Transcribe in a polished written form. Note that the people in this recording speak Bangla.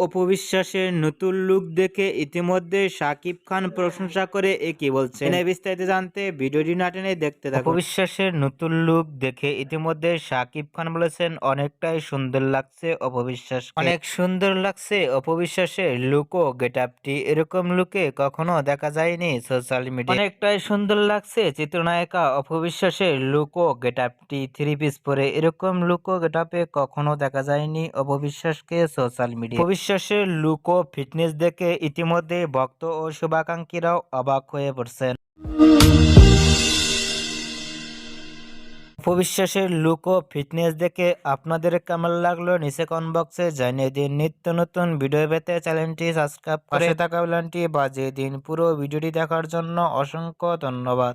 অপু বিশ্বাসের নতুন লুক দেখে ইতিমধ্যে শাকিব খান প্রশংসা করে কি বলছেন বিস্তারিত জানতে ভিডিওটি না টেনে দেখতে থাকুন। অপু বিশ্বাসের নতুন লুক দেখে ইতিমধ্যে শাকিব খান বলেছেন অনেকটাই সুন্দর লাগছে অপু বিশ্বাসকে, অনেক সুন্দর লাগছে অপু বিশ্বাসের লুক ও গেটআপটি, এরকম লুকে কখনো দেখা যায়নি সোশ্যাল মিডিয়ায়। অনেকটাই সুন্দর লাগছে চিত্রনায়িকা অপু বিশ্বাসের লুক ও গেটআপটি, থ্রি পিস পরে এরকম লুক ও গেটআপে কখনো দেখা যায়নি অপু বিশ্বাসকে সোশ্যাল মিডিয়ায়। অপু বিশ্বাসের লুক ও ফিটনেস দেখে ইতিমধ্যে ভক্ত ও শুভাকাঙ্ক্ষীরাও অবাক হয়ে পড়ছেন। অপু বিশ্বাসের লুক ও ফিটনেস দেখে আপনাদের কেমন লাগলো নিচে কমেন্ট বক্সে জানিয়ে দিন। নিত্য নতুন ভিডিও পেতে চ্যানেলটি সাবস্ক্রাইব করে থাকা বেলটি বাজিয়ে দিন। পুরো ভিডিওটি দেখার জন্য অসংখ্য ধন্যবাদ।